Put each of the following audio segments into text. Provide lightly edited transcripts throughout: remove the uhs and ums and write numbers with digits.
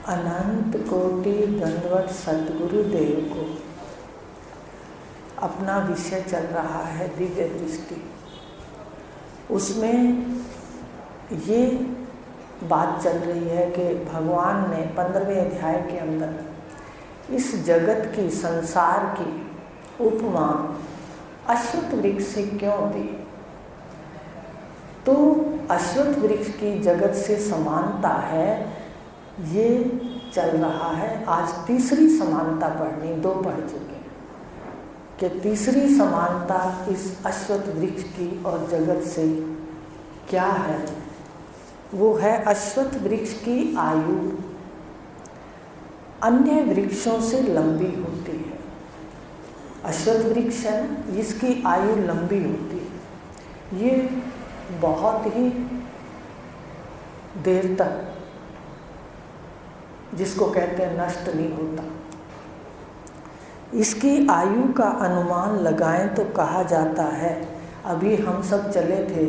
अनंत कोटि दंडवत सद्गुरुदेव को अपना विषय चल रहा है दिव्य दृष्टि। उसमें ये बात चल रही है कि भगवान ने 15वें अध्याय के अंदर इस जगत की, संसार की उपमा अश्वत्थ वृक्ष से क्यों दी। तो अश्वत्थ वृक्ष की जगत से समानता है, ये चल रहा है। आज तीसरी समानता पढ़नी, 2 पढ़ चुके कि तीसरी समानता इस अश्वत्थ वृक्ष की और जगत से क्या है। वो है अश्वत्थ वृक्ष की आयु अन्य वृक्षों से लंबी होती है। अश्वत्थ वृक्ष है ना, इसकी आयु लंबी होती है। ये बहुत ही देर तक, जिसको कहते हैं, नष्ट नहीं होता। इसकी आयु का अनुमान लगाएं तो कहा जाता है, अभी हम सब चले थे,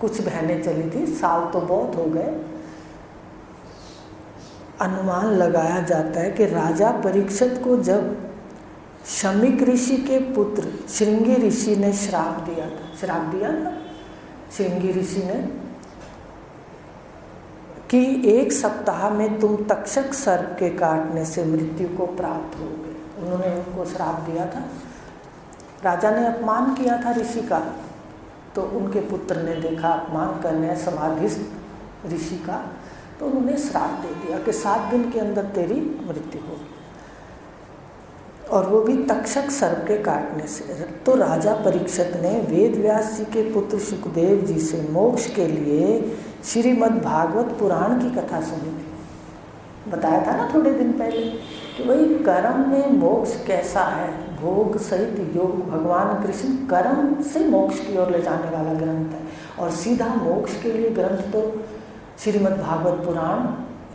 कुछ बहनें चली थी, साल तो बहुत हो गए। अनुमान लगाया जाता है कि राजा परीक्षित को जब शमीक ऋषि के पुत्र श्रृंगी ऋषि ने श्राप दिया था श्रृंगी ऋषि ने कि 1 सप्ताह में तुम तक्षक सर्प के काटने से मृत्यु को प्राप्त होगे। उन्होंने उनको श्राप दिया था। राजा ने अपमान किया था ऋषि का, तो उनके पुत्र ने देखा अपमान करने समाधिस्थ ऋषि का, तो उन्होंने श्राप दे दिया कि 7 दिन के अंदर तेरी मृत्यु होगी, और वो भी तक्षक सर्प के काटने से। तो राजा परीक्षित ने वेद व्यास जी के पुत्र शुकदेव जी से मोक्ष के लिए श्रीमद् भागवत पुराण की कथा सुनी थी। बताया था ना थोड़े दिन पहले कि भाई कर्म में मोक्ष कैसा है। भोग सहित योग, भगवान कृष्ण कर्म से मोक्ष की ओर ले जाने वाला ग्रंथ है, और सीधा मोक्ष के लिए ग्रंथ तो श्रीमद् भागवत पुराण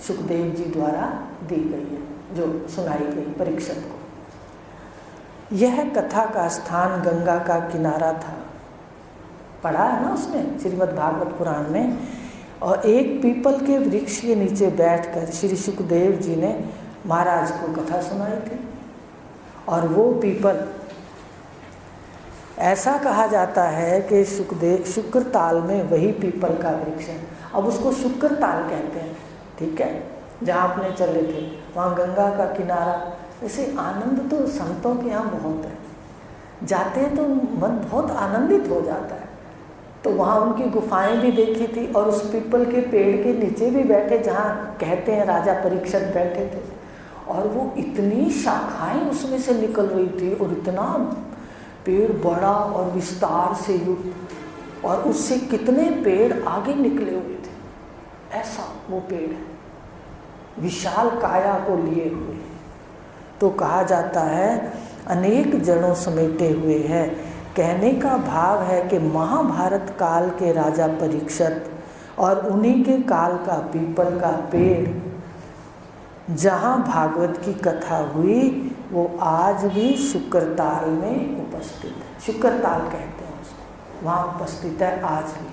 शुकदेव जी द्वारा दी गई है, जो सुनाई गई परीक्षित को। यह कथा का स्थान गंगा का किनारा था, पढ़ा है ना उसमें श्रीमद् भागवत पुराण में। और एक पीपल के वृक्ष के नीचे बैठकर श्री शुकदेव जी ने महाराज को कथा सुनाई थी। और वो पीपल, ऐसा कहा जाता है कि शुक्रताल में वही पीपल का वृक्ष है। अब उसको शुक्रताल कहते हैं, ठीक है, जहाँ अपने चले थे वहाँ गंगा का किनारा। ऐसे आनंद तो संतों के यहाँ बहुत है, जाते हैं तो मन बहुत आनंदित हो जाता है। तो वहाँ उनकी गुफाएं भी देखी थी, और उस पीपल के पेड़ के नीचे भी बैठे, जहाँ कहते हैं राजा परीक्षित बैठे थे। और वो इतनी शाखाएं उसमें से निकल रही थी, और इतना पेड़ बड़ा और विस्तार से युक्त, और उससे कितने पेड़ आगे निकले हुए थे। ऐसा वो पेड़ है, विशाल काया को लिए हुए। तो कहा जाता है अनेक जड़ों समेटे हुए है। कहने का भाव है कि महाभारत काल के राजा परीक्षित और उन्हीं के काल का पीपल का पेड़ जहाँ भागवत की कथा हुई, वो आज भी शुक्रताल में उपस्थित है। शुक्रताल कहते हैं उसको, वहाँ उपस्थित है आज भी।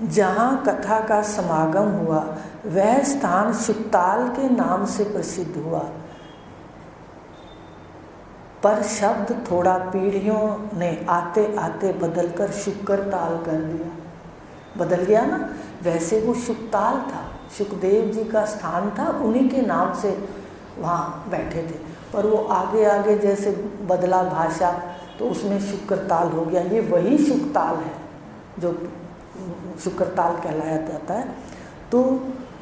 जहाँ कथा का समागम हुआ वह स्थान शुकताल के नाम से प्रसिद्ध हुआ, पर शब्द थोड़ा पीढ़ियों ने आते आते बदलकर शुक्रताल कर दिया। बदल गया ना। वैसे वो शुकताल था, शुकदेव जी का स्थान था, उन्हीं के नाम से वहाँ बैठे थे, पर वो आगे आगे जैसे बदला भाषा, तो उसमें शुक्रताल हो गया। ये वही शुकताल है जो शुक्रताल कहलाया जाता है। तो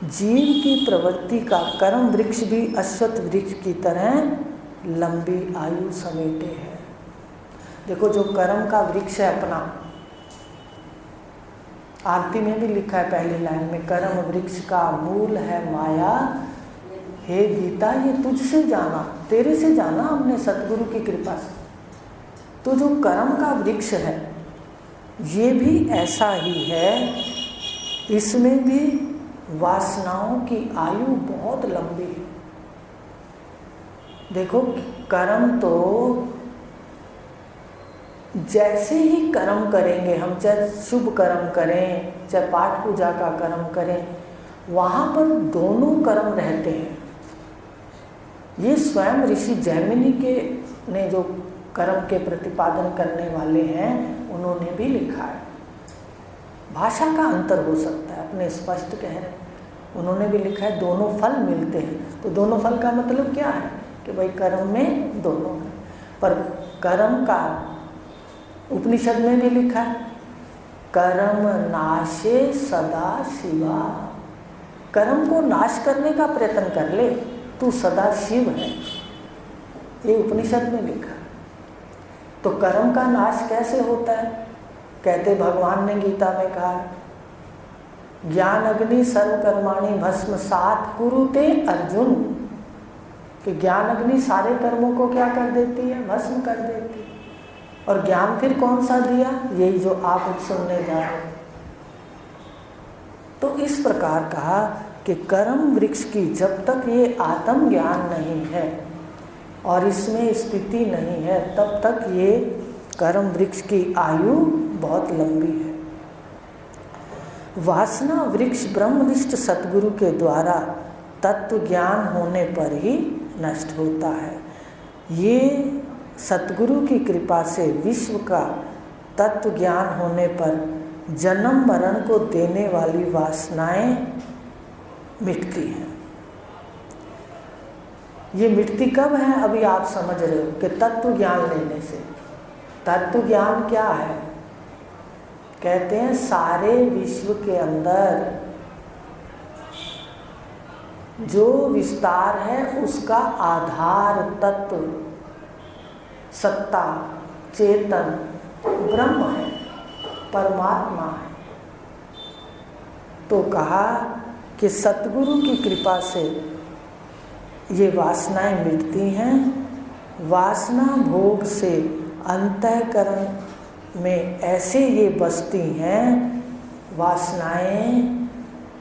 जीव की प्रवृत्ति का कर्म वृक्ष भी अश्वत्थ वृक्ष की तरह लंबी आयु समेटे है। देखो, जो कर्म का वृक्ष है अपना, आरती में भी लिखा है पहली लाइन में, कर्म वृक्ष का मूल है माया, हे गीता ये तुझसे जाना, तेरे से जाना हमने सतगुरु की कृपा से। तो जो कर्म का वृक्ष है ये भी ऐसा ही है, इसमें भी वासनाओं की आयु बहुत लंबी है। देखो, कर्म तो जैसे ही कर्म करेंगे हम, चाहे शुभ कर्म करें, चाहे पाठ पूजा का कर्म करें, वहाँ पर दोनों कर्म रहते हैं। ये स्वयं ऋषि जैमिनी के ने जो कर्म के प्रतिपादन करने वाले हैं उन्होंने भी लिखा है। भाषा का अंतर हो सकता है, अपने स्पष्ट कह रहे हैं। उन्होंने भी लिखा है दोनों फल मिलते हैं। तो दोनों फल का मतलब क्या है कि भाई कर्म में दोनों है। पर कर्म का उपनिषद में भी लिखा है कर्म नाशे सदा शिवा। कर्म को नाश करने का प्रयत्न कर ले, तू सदा शिव है, ये उपनिषद में लिखा। तो कर्म का नाश कैसे होता है? कहते भगवान ने गीता में कहा ज्ञान अग्नि सर्व कर्माणि भस्मसात् कुरुते अर्जुन, कि ज्ञान अग्नि सारे कर्मों को क्या कर देती है? भस्म कर देती है। और ज्ञान फिर कौन सा दिया? यही जो आप सुनने जा रहे हैं। तो इस प्रकार कहा कि कर्म वृक्ष की जब तक ये आत्म ज्ञान नहीं है और इसमें स्थिति नहीं है तब तक ये कर्म वृक्ष की आयु बहुत लंबी है। वासना वृक्ष ब्रह्मनिष्ठ सतगुरु के द्वारा तत्व ज्ञान होने पर ही नष्ट होता है। ये सतगुरु की कृपा से विश्व का तत्व ज्ञान होने पर जन्म मरण को देने वाली वासनाएं मिटती हैं। ये मिटती कब है? अभी आप समझ रहे हो कि तत्व ज्ञान लेने से। तत्व ज्ञान क्या है? कहते हैं सारे विश्व के अंदर जो विस्तार है उसका आधार तत्व सत्ता चेतन ब्रह्म है, परमात्मा है। तो कहा कि सतगुरु की कृपा से ये वासनाएं मिटती हैं। वासना भोग से अंतःकरण में ऐसे ये बसती हैं वासनाएं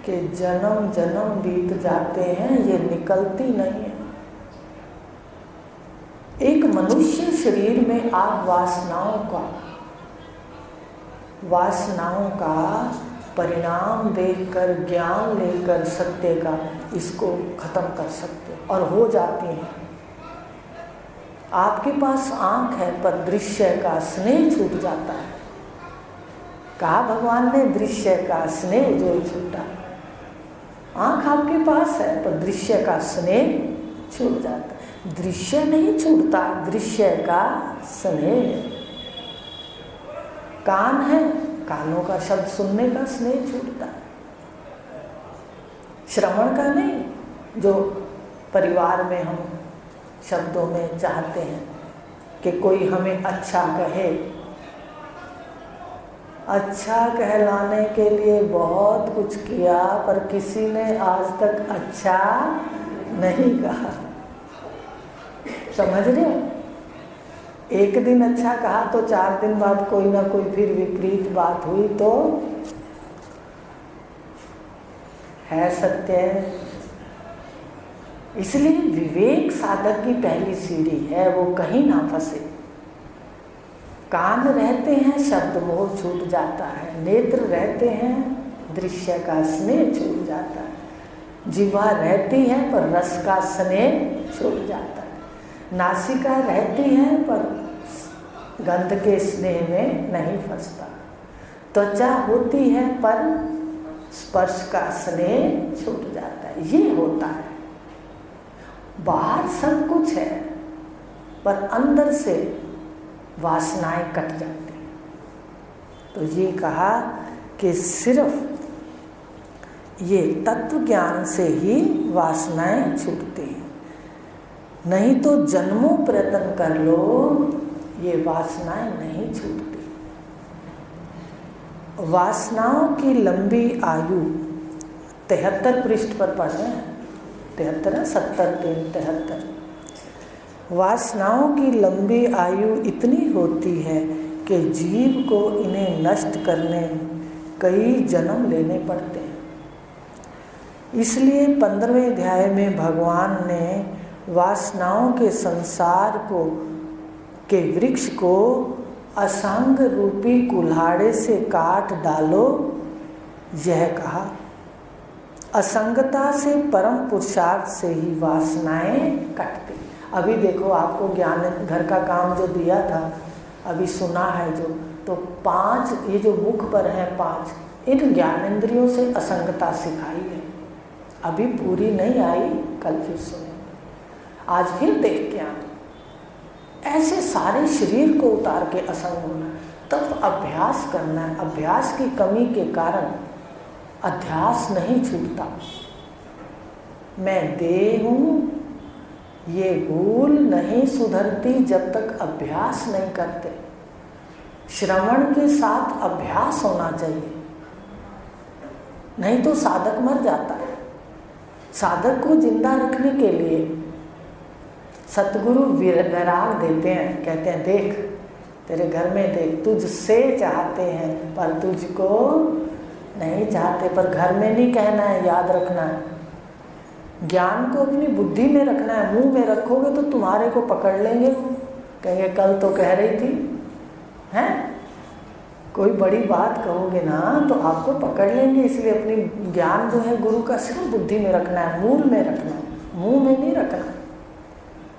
कि जन्म जन्म बीत जाते हैं, ये निकलती नहीं है। एक मनुष्य शरीर में आप वासनाओं का परिणाम देखकर ज्ञान लेकर सत्य का इसको खत्म कर सकते और हो जाती हैं। आपके पास आँख है पर दृश्य का स्नेह छूट जाता है। कहा भगवान ने दृश्य का स्नेह जो छूटा। आँख आपके पास है पर दृश्य का स्नेह छूट जाता है। दृश्य नहीं छूटता, दृश्य का स्नेह। कान है, कानों का शब्द सुनने का स्नेह छूटता है, श्रवण का नहीं। जो परिवार में हम शब्दों में चाहते हैं कि कोई हमें अच्छा कहे, अच्छा कहलाने के लिए बहुत कुछ किया पर किसी ने आज तक अच्छा नहीं कहा। समझ रहे हो? एक दिन अच्छा कहा तो 4 दिन बाद कोई ना कोई फिर विपरीत बात हुई तो है सत्य। इसलिए विवेक साधक की पहली सीढ़ी है, वो कहीं ना फंसे। कान रहते हैं शब्द मोह छूट जाता है, नेत्र रहते हैं दृश्य का स्नेह छूट जाता है, जिह्वा रहती है पर रस का स्नेह छूट जाता है, नासिका रहती है पर गंध के स्नेह में नहीं फंसता, त्वचा होती है पर स्पर्श का स्नेह छूट जाता है। ये होता है। बाहर सब कुछ है पर अंदर से वासनाएं कट जाती हैं। तो ये कहा कि सिर्फ ये तत्व ज्ञान से ही वासनाएं छूटती हैं, नहीं तो जन्मों प्रयत्न कर लो ये वासनाएं नहीं छूटती। वासनाओं की लंबी आयु 73 पृष्ठ पर पढ़ रहे हैं, 73 70 73। वासनाओं की लंबी आयु इतनी होती है कि जीव को इन्हें नष्ट करने कई जन्म लेने पड़ते हैं। इसलिए 15वें अध्याय में भगवान ने वासनाओं के संसार को के वृक्ष को असंग रूपी कुल्हाड़े से काट डालो यह कहा। असंगता से परम पुरुषार्थ से ही वासनाएं कटती। अभी देखो आपको ज्ञान घर का काम जो दिया था, अभी सुना है जो, तो 5 ये जो मुख पर हैं 5, इन ज्ञानेंद्रियों से असंगता सिखाई है। अभी पूरी नहीं आई, कल फिर सुनेंगे, आज फिर देख के आना। ऐसे सारे शरीर को उतार के असंग होना, तब अभ्यास करना है। अभ्यास की कमी के कारण अध्यास नहीं छूटता। मैं देह हूँ, ये भूल नहीं सुधरती जब तक अभ्यास नहीं करते। श्रवण के साथ अभ्यास होना चाहिए, नहीं तो साधक मर जाता है। साधक को जिंदा रखने के लिए सतगुरु वैराग देते हैं, कहते हैं देख तेरे घर में देख, तुझसे चाहते हैं पर तुझको नहीं चाहते। पर घर में नहीं कहना है, याद रखना है। ज्ञान को अपनी बुद्धि में रखना है। मुंह में रखोगे तो तुम्हारे को पकड़ लेंगे, कहेंगे कल तो कह रही थी, हैं? कोई बड़ी बात कहोगे ना तो आपको पकड़ लेंगे। इसलिए अपनी ज्ञान जो है गुरु का सिर्फ बुद्धि में रखना है, मूल में रखना है, मुंह में नहीं रखना,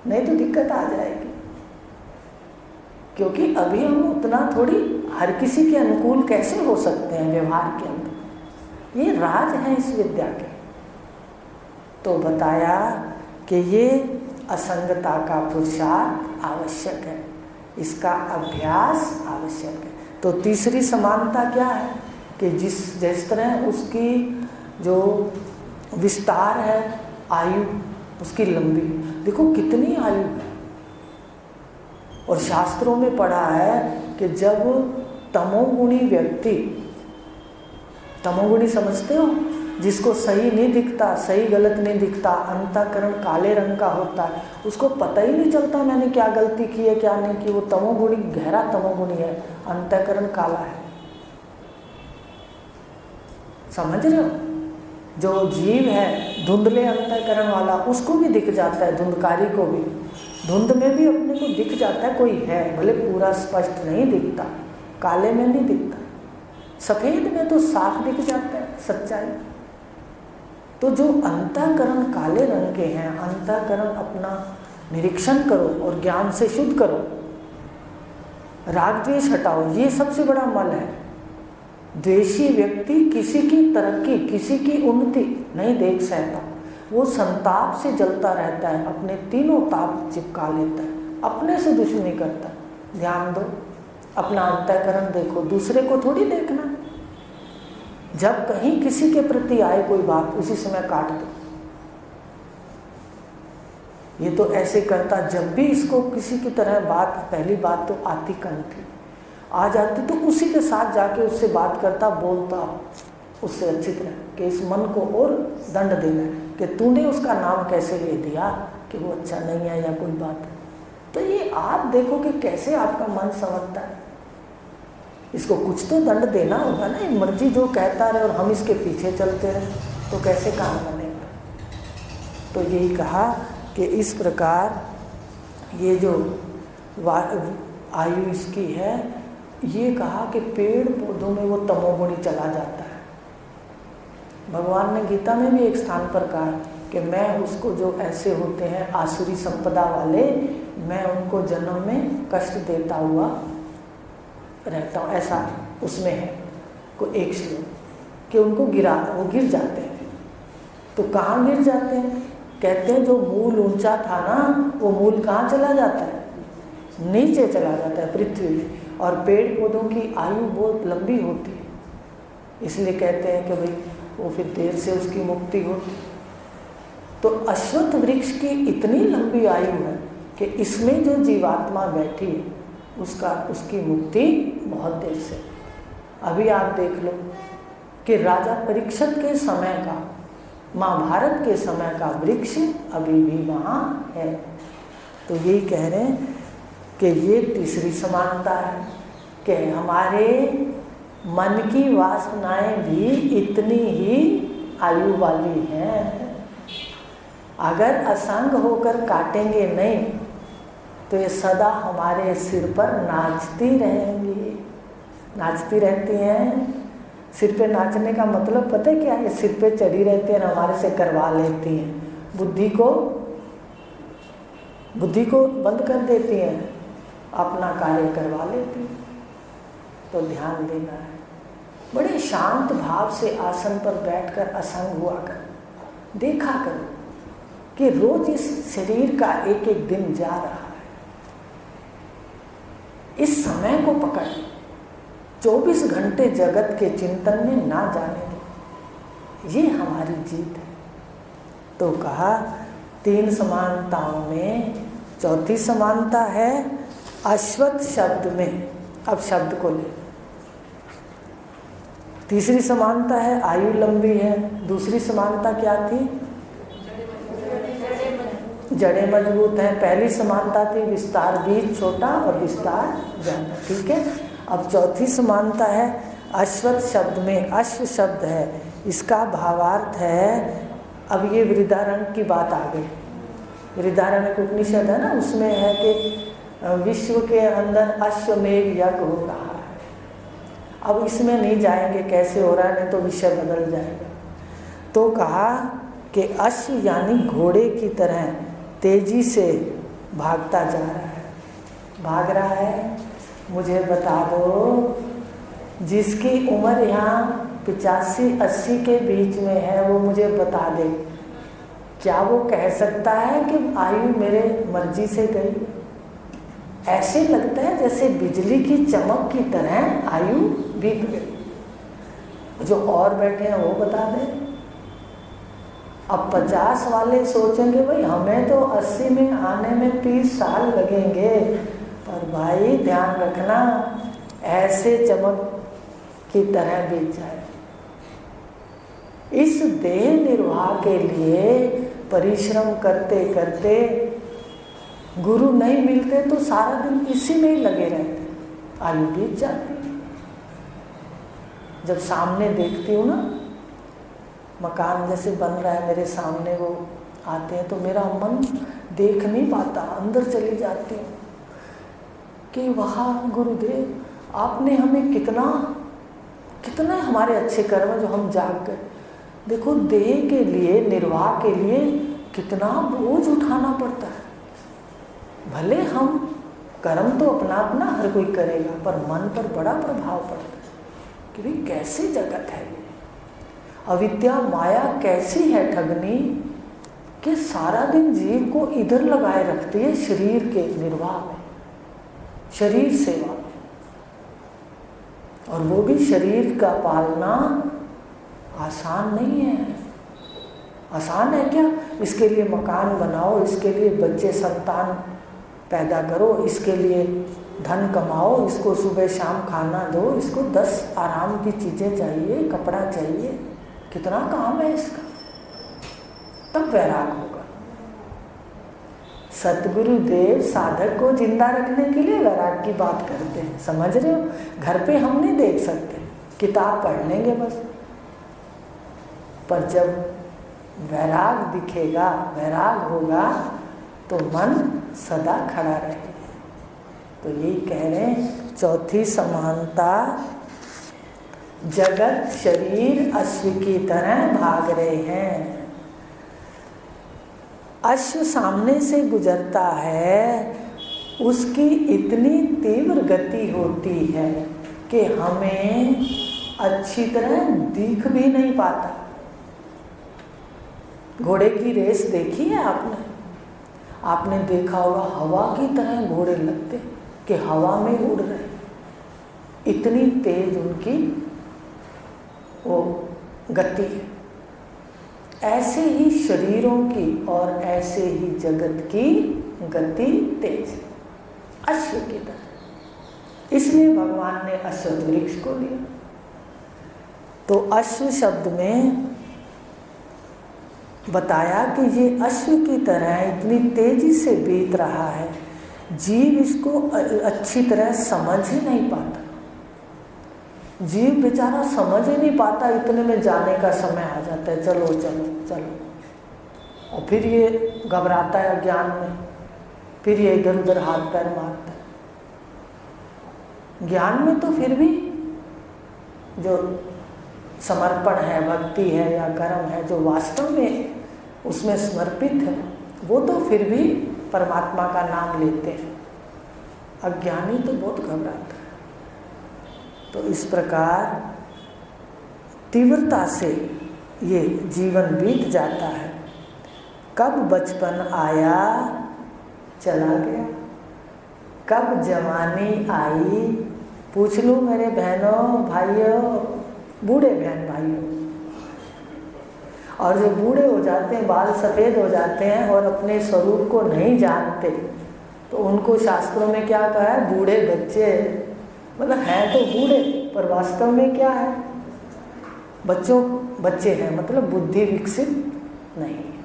नहीं तो दिक्कत आ जाएगी। क्योंकि अभी हम उतना थोड़ी हर किसी के अनुकूल कैसे हो सकते हैं व्यवहार के अंदर। ये राज है इस विद्या के। तो बताया कि ये असंगता का पुरुषार्थ आवश्यक है, इसका अभ्यास आवश्यक है। तो तीसरी समानता क्या है कि जिस तरह उसकी जो विस्तार है, आयु उसकी लंबी, देखो कितनी आयु है। और शास्त्रों में पढ़ा है कि जब तमोगुणी व्यक्ति, तमोगुणी समझते हो, जिसको सही नहीं दिखता, सही गलत नहीं दिखता, अंतःकरण काले रंग का होता है, उसको पता ही नहीं चलता मैंने क्या गलती की है क्या नहीं की। वो तमोगुणी, गहरा तमोगुणी है, अंतःकरण काला है। समझ रहे हो? जो जीव है धुंधले अंतःकरण वाला, उसको भी दिख जाता है, धुंधकारी को भी, धुंध में भी अपने को दिख जाता है कोई है, भले पूरा स्पष्ट नहीं दिखता, काले में नहीं दिखता, सफेद में तो साफ दिख जाता है सच्चाई। तो जो अंतःकरण काले रंग के हैं, अंतःकरण अपना निरीक्षण करो और ज्ञान से शुद्ध करो, राग द्वेष हटाओ, ये सबसे बड़ा मल है। द्वेषी व्यक्ति किसी की तरक्की, किसी की उन्नति नहीं देख सकता, वो संताप से जलता रहता है, अपने तीनों ताप चिपका लेता है, अपने से दुश्मनी करता है। ध्यान दो, अपना अंतःकरण देखो, दूसरे को थोड़ी देखना। जब कहीं किसी के प्रति आए कोई बात, उसी समय काट दो। ये तो ऐसे करता, जब भी इसको किसी की तरह बात, पहली बात तो आती कम थी, आ जाती तो उसी के साथ जाके उससे बात करता, बोलता उससे अच्छी तरह कि इस मन को और दंड देना है कि तूने उसका नाम कैसे ले दिया कि वो अच्छा नहीं है या कोई बात है। तो ये आप देखो कि कैसे आपका मन समझता है, इसको कुछ तो दंड देना होगा ना। मर्जी जो कहता रहे और हम इसके पीछे चलते रहे तो कैसे काम बनेगा। तो यही कहा कि इस प्रकार ये जो आयु इसकी है, ये कहा कि पेड़ पौधों में वो तमोगुणी चला जाता है। भगवान ने गीता में भी एक स्थान पर कहा कि मैं उसको जो ऐसे होते हैं आसुरी संपदा वाले, मैं उनको जन्म में कष्ट देता हुआ रहता हूँ, ऐसा उसमें है को एक श्लोक कि उनको वो गिर जाते हैं। तो कहाँ गिर जाते हैं? कहते हैं जो मूल ऊंचा था ना, वो मूल कहाँ चला जाता है? नीचे चला जाता है पृथ्वी में। और पेड़ पौधों की आयु बहुत लंबी होती है, इसलिए कहते हैं कि भाई वो फिर देर से उसकी मुक्ति होती। तो अश्वत्थ वृक्ष की इतनी लंबी आयु है कि इसमें जो जीवात्मा बैठी है उसकी मुक्ति बहुत देर से। अभी आप देख लो कि राजा परीक्षित के समय का, महाभारत के समय का वृक्ष अभी भी वहाँ है। तो यही कह रहे हैं कि ये तीसरी समानता है कि हमारे मन की वासनाएं भी इतनी ही आयु वाली हैं। अगर असंग होकर काटेंगे नहीं तो ये सदा हमारे सिर पर नाचती रहेंगी, नाचती रहती हैं। सिर पे नाचने का मतलब पता है क्या है? सिर पे चढ़ी रहती है, हमारे से करवा लेती हैं, बुद्धि को बंद कर देती हैं, अपना कार्य करवा लेती हैं। तो ध्यान देना है, बड़े शांत भाव से आसन पर बैठकर असंग हुआ कर, देखा करो कि रोज इस शरीर का एक एक दिन जा रहा है। इस समय को पकड़, 24 घंटे जगत के चिंतन में ना जाने दो, ये हमारी जीत है। तो कहा 3 समानताओं में चौथी समानता है अश्वत्थ शब्द में। अब शब्द को ले, तीसरी समानता है आयु लंबी है। दूसरी समानता क्या थी? जड़ें मजबूत हैं। पहली समानता थी विस्तार बीज छोटा और विस्तार ज़्यादा, ठीक है। अब चौथी समानता है अश्वत्थ शब्द में। अश्व शब्द है, इसका भावार्थ है, अब ये वृदारण्य की बात आ गई। वृदारण्य उपनिषद है ना, उसमें है कि विश्व के अंदर अश्वमेध यज्ञ हो रहा है। अब इसमें नहीं जाएंगे कैसे हो रहा है, नहीं तो विषय बदल जाएगा। तो कहा कि अश्व यानी घोड़े की तरह तेजी से भागता जा रहा है। भाग रहा है, मुझे बता दो, जिसकी उम्र यहाँ 85-80 के बीच में है, वो मुझे बता दे, क्या वो कह सकता है कि आयु मेरे मर्जी से गई? ऐसे लगता है जैसे बिजली की चमक की तरह आयु बीत गई। जो और बैठे हैं वो बता दें। अब 50 वाले सोचेंगे भाई हमें तो 80 में आने में 30 साल लगेंगे, पर भाई ध्यान रखना ऐसे चमक की तरह बीत जाए। इस देह निर्वाह के लिए परिश्रम करते करते गुरु नहीं मिलते तो सारा दिन इसी में ही लगे रहते, आयु बीत जाती। जब सामने देखती हूँ ना, मकान जैसे बन रहा है मेरे सामने, वो आते हैं तो मेरा मन देख नहीं पाता, अंदर चली जाती हूँ कि वहाँ गुरुदेव आपने हमें कितना हमारे अच्छे कर्म जो हम जाग गए। देखो देह के लिए, निर्वाह के लिए कितना बोझ उठाना पड़ता है। भले हम कर्म तो अपना अपना हर कोई करेगा, पर मन पर बड़ा प्रभाव पड़ता है कि भाई कैसी जगत है ये, अविद्या माया कैसी है ठगनी कि सारा दिन जीव को इधर लगाए रखती है शरीर के निर्वाह में, शरीर सेवा में। और वो भी शरीर का पालना आसान नहीं है। आसान है क्या? इसके लिए मकान बनाओ, इसके लिए बच्चे संतान पैदा करो, इसके लिए धन कमाओ, इसको सुबह शाम खाना दो, इसको 10 आराम की चीज़ें चाहिए, कपड़ा चाहिए, कितना काम है इसका, तब वैराग होगा। सतगुरु देव साधक को जिंदा रखने के लिए वैराग की बात करते हैं, समझ रहे हो? घर पे हम नहीं देख सकते, किताब पढ़ लेंगे बस, पर जब वैराग दिखेगा, वैराग होगा तो मन सदा खड़ा रहेगा। तो यही कह रहे हैं, चौथी समानता, जगत शरीर अश्व की तरह भाग रहे हैं। अश्व सामने से गुजरता है, उसकी इतनी तीव्र गति होती है कि हमें अच्छी तरह दिख भी नहीं पाता। घोड़े की रेस देखी है आपने? आपने देखा होगा हवा की तरह घोड़े लगते कि हवा में उड़ रहे, इतनी तेज उनकी वो गति है। ऐसे ही शरीरों की और ऐसे ही जगत की गति तेज है, अश्व की तरह। इसलिए भगवान ने अश्वत्थ वृक्ष को लिया। तो अश्व शब्द में बताया कि ये अश्व की तरह इतनी तेजी से बीत रहा है, जीव इसको अच्छी तरह समझ ही नहीं पाता। जीव बेचारा समझ ही नहीं पाता, इतने में जाने का समय आ जाता है, चलो चलो चलो, और फिर ये घबराता है ज्ञान में, फिर ये इधर उधर हाथ पैर मारता है। ज्ञान में तो फिर भी जो समर्पण है, भक्ति है या कर्म है जो वास्तव में उसमें समर्पित है, वो तो फिर भी परमात्मा का नाम लेते हैं। अज्ञानी तो बहुत घबराता है। तो इस प्रकार तीव्रता से ये जीवन बीत जाता है। कब बचपन आया चला गया, कब जवानी आई। पूछ लूँ मेरे बहनों भाइयों, बूढ़े बहन भाइयों, और जो बूढ़े हो जाते हैं, बाल सफ़ेद हो जाते हैं और अपने स्वरूप को नहीं जानते, तो उनको शास्त्रों में क्या कहा है? बूढ़े बच्चे। मतलब हैं तो बूढ़े पर वास्तव में क्या है? बच्चे हैं, मतलब बुद्धि विकसित नहीं है।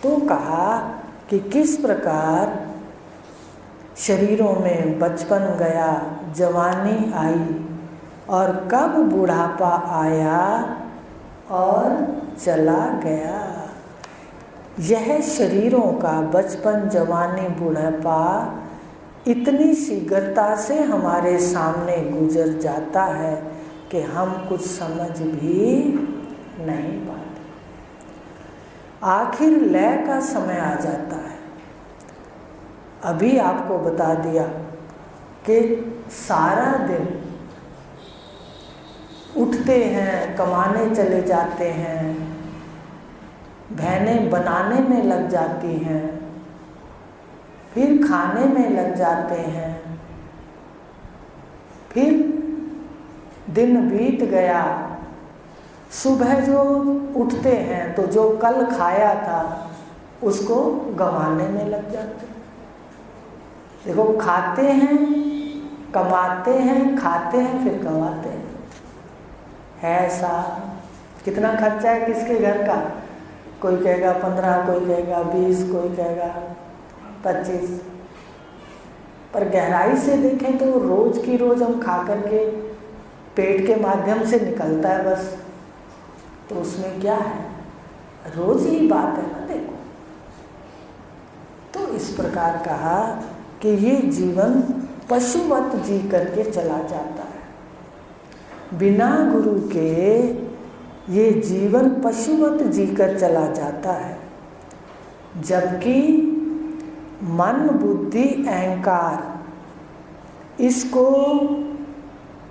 तो कहा कि किस प्रकार शरीरों में बचपन गया, जवानी आई और कब बुढ़ापा आया और चला गया। यह शरीरों का बचपन, जवानी, बुढ़ापा इतनी शीघ्रता से हमारे सामने गुजर जाता है कि हम कुछ समझ भी नहीं पाते। आखिर लय का समय आ जाता है। अभी आपको बता दिया कि सारा दिन उठते हैं, कमाने चले जाते हैं, बहनें बनाने में लग जाती हैं, फिर खाने में लग जाते हैं, फिर दिन बीत गया, सुबह जो उठते हैं तो जो कल खाया था उसको गंवाने में लग जाते हैं। देखो, खाते हैं, कमाते हैं, खाते हैं, फिर गंवाते हैं। है ऐसा? कितना खर्चा है किसके घर का? कोई कहेगा 15, कोई कहेगा 20, कोई कहेगा 25। पर गहराई से देखें तो रोज की रोज हम खा करके पेट के माध्यम से निकलता है बस। तो उसमें क्या है? रोज ही बात है ना। देखो, तो इस प्रकार कहा कि ये जीवन पशुवत जी करके चला जाता है। बिना गुरु के ये जीवन पशुवत जी कर चला जाता है। जबकि मन, बुद्धि, अहंकार इसको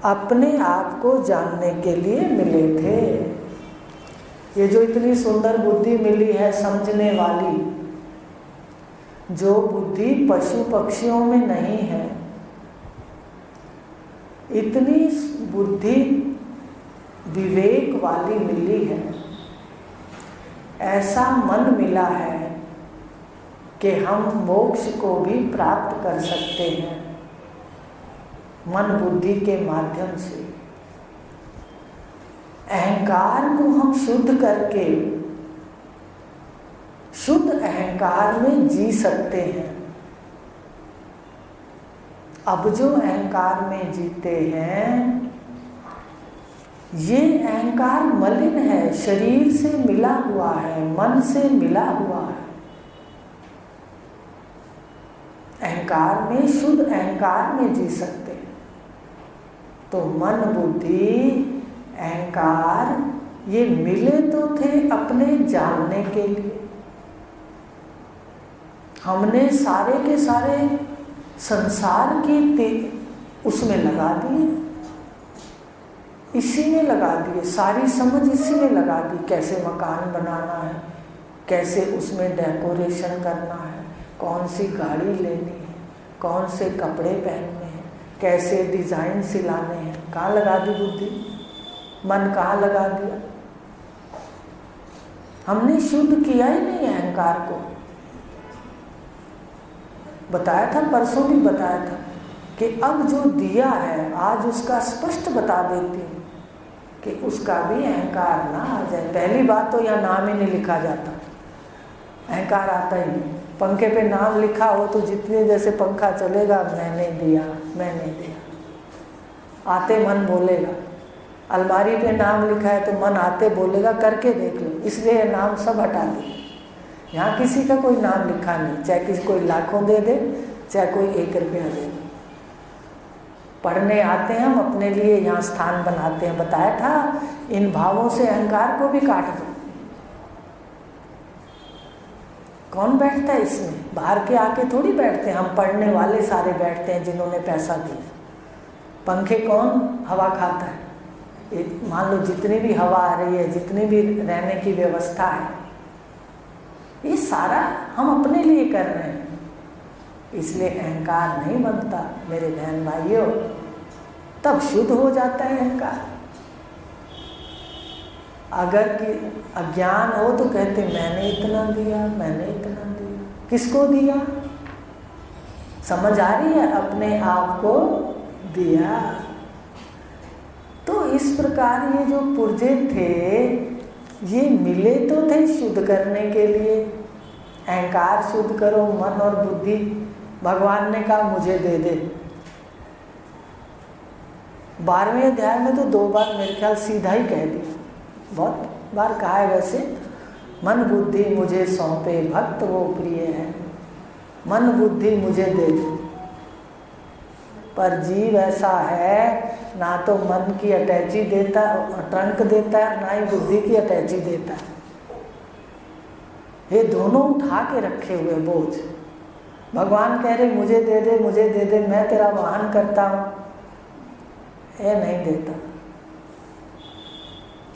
अपने आप को जानने के लिए मिले थे। ये जो इतनी सुंदर बुद्धि मिली है समझने वाली, जो बुद्धि पशु पक्षियों में नहीं है, इतनी बुद्धि विवेक वाली मिली है, ऐसा मन मिला है कि हम मोक्ष को भी प्राप्त कर सकते हैं मन बुद्धि के माध्यम से। अहंकार को हम शुद्ध करके शुद्ध अहंकार में जी सकते हैं। अब जो अहंकार में जीते हैं, ये अहंकार मलिन है, शरीर से मिला हुआ है, मन से मिला हुआ है। अहंकार में, शुद्ध अहंकार में जी सकते हैं। तो मन, बुद्धि, अहंकार ये मिले तो थे अपने जानने के लिए। हमने सारे के सारे संसार की उसमें लगा दिए, इसी में लगा दिए, सारी समझ इसी में लगा दी। कैसे मकान बनाना है, कैसे उसमें डेकोरेशन करना है, कौन सी गाड़ी लेनी है, कौन से कपड़े पहनने हैं, कैसे डिज़ाइन सिलाने हैं। कहाँ लगा दी बुद्धि? मन कहाँ लगा दिया? हमने शुद्ध किया ही नहीं अहंकार को। बताया था, परसों भी बताया था कि अब जो दिया है आज उसका स्पष्ट बता देती हूँ कि उसका भी अहंकार ना आ जाए। पहली बात तो यहाँ नाम ही नहीं लिखा जाता, अहंकार आता ही नहीं। पंखे पे नाम लिखा हो तो जितने जैसे पंखा चलेगा, मैंने दिया, मैंने दिया, आते मन बोलेगा। अलमारी पे नाम लिखा है तो मन आते बोलेगा, करके देख लो। इसलिए नाम सब हटा दिए। यहाँ किसी का कोई नाम लिखा नहीं, चाहे किसी कोई लाखों दे दे, चाहे कोई 1 रुपया दे दे। पढ़ने आते हैं हम, अपने लिए यहाँ स्थान बनाते हैं। बताया था इन भावों से अहंकार को भी काट दो। कौन बैठता है इसमें? बाहर के आके थोड़ी बैठते हैं हम, पढ़ने वाले सारे बैठते हैं जिन्होंने पैसा दिया। पंखे कौन हवा खाता है? मान लो जितनी भी हवा आ रही है, जितनी भी रहने की व्यवस्था है, ये सारा हम अपने लिए कर रहे हैं। इसलिए अहंकार नहीं बनता मेरे बहन भाइयों, तब शुद्ध हो जाता है अहंकार। अगर कि अज्ञान हो तो कहते मैंने इतना दिया, मैंने इतना दिया। किसको दिया? समझ आ रही है? अपने आप को दिया। तो इस प्रकार ये जो पुर्जे थे, ये मिले तो थे शुद्ध करने के लिए। अहंकार शुद्ध करो, मन और बुद्धि। भगवान ने कहा मुझे दे दे। 12वें अध्याय में तो 2 बार मेरे ख्याल सीधा ही कह दिया, बहुत बार कहा है वैसे। मन बुद्धि मुझे सौंपे, भक्त वो प्रिय है। मन बुद्धि मुझे दे दे। पर जीव ऐसा है, ना तो मन की अटैची देता, ट्रंक देता है, ना ही बुद्धि की अटैची देता है। ये दोनों उठा के रखे हुए बोझ। भगवान कह रहे मुझे दे दे, मुझे दे दे, मैं तेरा वाहन करता हूँ। ये नहीं देता।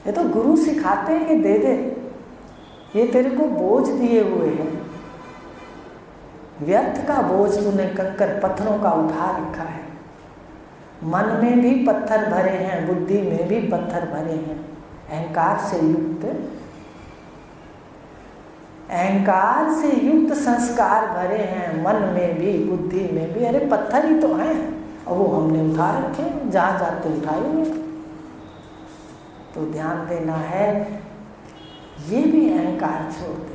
ये तो गुरु सिखाते हैं कि दे दे, ये तेरे को बोझ दिए हुए हैं। व्यर्थ का बोझ तूने कंकर पत्थरों का उठा रखा है। मन में भी पत्थर भरे हैं, बुद्धि में भी पत्थर भरे हैं। अहंकार से युक्त, अहंकार से युक्त संस्कार भरे हैं, मन में भी बुद्धि में भी। अरे पत्थर ही तो हैं, और वो हमने उठा रखे, जहाँ जाते उठाएंगे। तो ध्यान देना है, ये भी अहंकार छोड़ दे।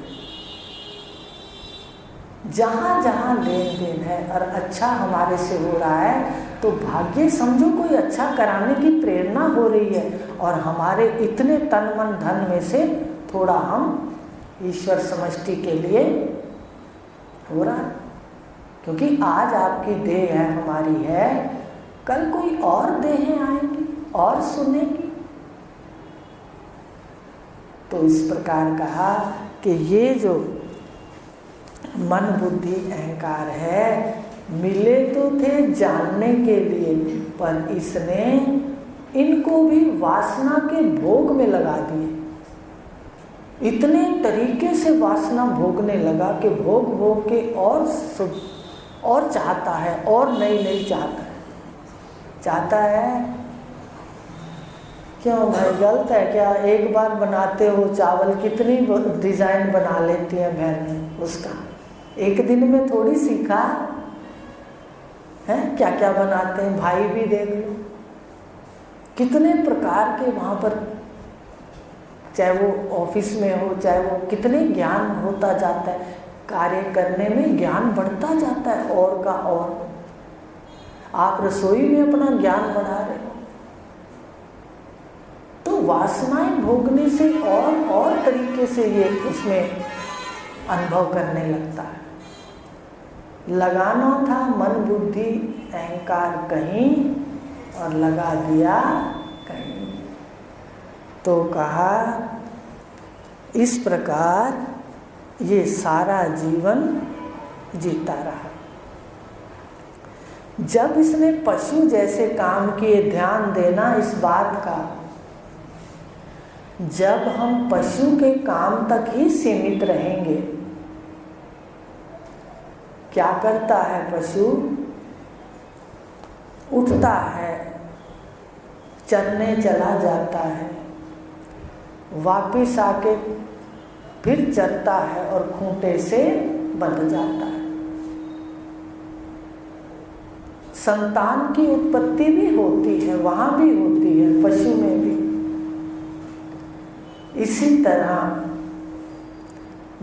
जहाँ जहाँ लेन देन है और अच्छा हमारे से हो रहा है, तो भाग्य समझो कोई अच्छा कराने की प्रेरणा हो रही है, और हमारे इतने तन मन धन में से थोड़ा हम ईश्वर समष्टि के लिए हो रहा है। क्योंकि आज आपकी देह है, हमारी है, कल कोई और देहें आएंगी और सुनेगी। तो इस प्रकार कहा कि ये जो मन बुद्धि अहंकार है, मिले तो थे जानने के लिए, पर इसने इनको भी वासना के भोग में लगा दिए। इतने तरीके से वासना भोगने लगा कि भोग भोग के और चाहता है, और नहीं चाहता है। क्यों भाई, गलत है क्या? एक बार बनाते हो चावल, कितनी डिजाइन बना लेती है बहनें उसका। एक दिन में थोड़ी सीखा है, क्या क्या बनाते हैं। भाई भी देख लो, कितने प्रकार के वहाँ पर, चाहे वो ऑफिस में हो, चाहे वो, कितने ज्ञान होता जाता है। कार्य करने में ज्ञान बढ़ता जाता है, और का और। आप रसोई में अपना ज्ञान बढ़ा रहे हो, तो वासनाएं भोगने से और तरीके से ये उसमें अनुभव करने लगता है। लगाना था मन बुद्धि अहंकार कहीं, और लगा दिया कहीं। तो कहा इस प्रकार ये सारा जीवन जीता रहा। जब इसने पशु जैसे काम किए, ध्यान देना इस बात का, जब हम पशु के काम तक ही सीमित रहेंगे। क्या करता है पशु? उठता है, चरने चला जाता है, वापिस आके फिर चरता है और खूंटे से बंध जाता है। संतान की उत्पत्ति भी होती है, वहां भी होती है, पशु में भी। इसी तरह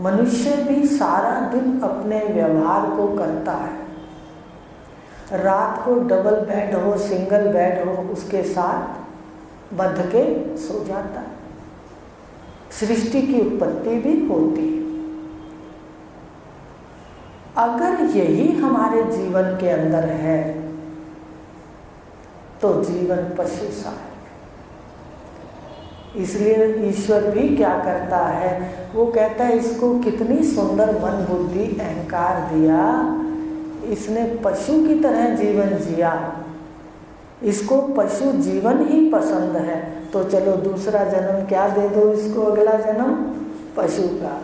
मनुष्य भी सारा दिन अपने व्यवहार को करता है। रात को डबल बेड हो, सिंगल बेड हो, उसके साथ बंध के सो जाता है। सृष्टि की उत्पत्ति भी होती है। अगर यही हमारे जीवन के अंदर है, तो जीवन पशु सा है। इसलिए ईश्वर भी क्या करता है, वो कहता है इसको कितनी सुंदर मन बुद्धि अहंकार दिया, इसने पशु की तरह जीवन जिया, इसको पशु जीवन ही पसंद है, तो चलो दूसरा जन्म क्या दे दो इसको, अगला जन्म पशु का।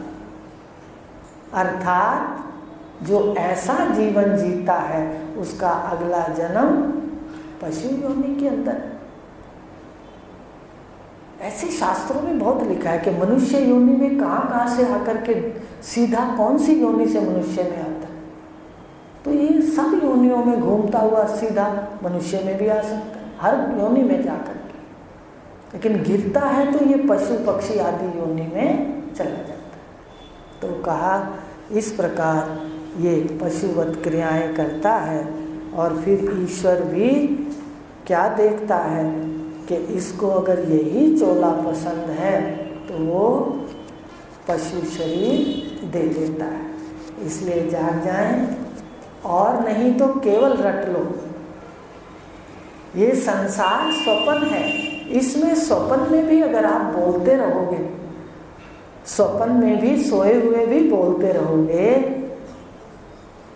अर्थात जो ऐसा जीवन जीता है उसका अगला जन्म पशु योनि के अंदर। ऐसे शास्त्रों में बहुत लिखा है कि मनुष्य योनि में कहाँ से आकर के सीधा कौन सी योनि से मनुष्य में आता है, तो ये सब योनियों में घूमता हुआ सीधा मनुष्य में भी आ सकता है, हर योनि में जाकर के, लेकिन गिरता है तो ये पशु पक्षी आदि योनि में चला जाता है। तो कहा इस प्रकार ये पशुवत क्रियाएं करता है, और फिर ईश्वर भी क्या देखता है कि इसको अगर यही चोला पसंद है तो वो पशु शरीर दे देता है। इसलिए जाग जाएं, और नहीं तो केवल रट लो, ये संसार स्वप्न है, इसमें स्वप्न में भी अगर आप बोलते रहोगे, स्वप्न में भी सोए हुए भी बोलते रहोगे,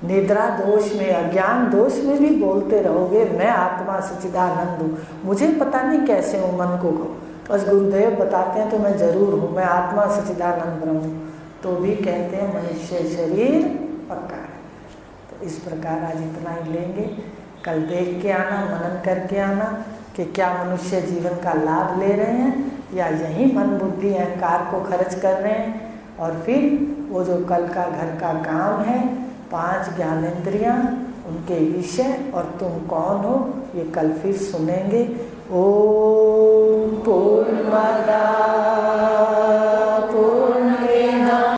निद्रा दोष में अज्ञान दोष में भी बोलते रहोगे, मैं आत्मा सच्चिदानंद हूँ, मुझे पता नहीं कैसे हूँ, मन को बस गुरुदेव बताते हैं तो मैं जरूर हूँ, मैं आत्मा सच्चिदानंद ब्रह्म हूँ, तो भी कहते हैं मनुष्य शरीर पक्का है। तो इस प्रकार आज इतना ही लेंगे, कल देख के आना, मनन करके आना कि क्या मनुष्य जीवन का लाभ ले रहे हैं या यही मन बुद्धि अहंकार को खर्च कर रहे हैं। और फिर वो जो कल का घर का काम है, 5 ज्ञानेंद्रियाँ, उनके विषय और तुम कौन हो, ये कल फिर सुनेंगे। ओम पूर्णमदा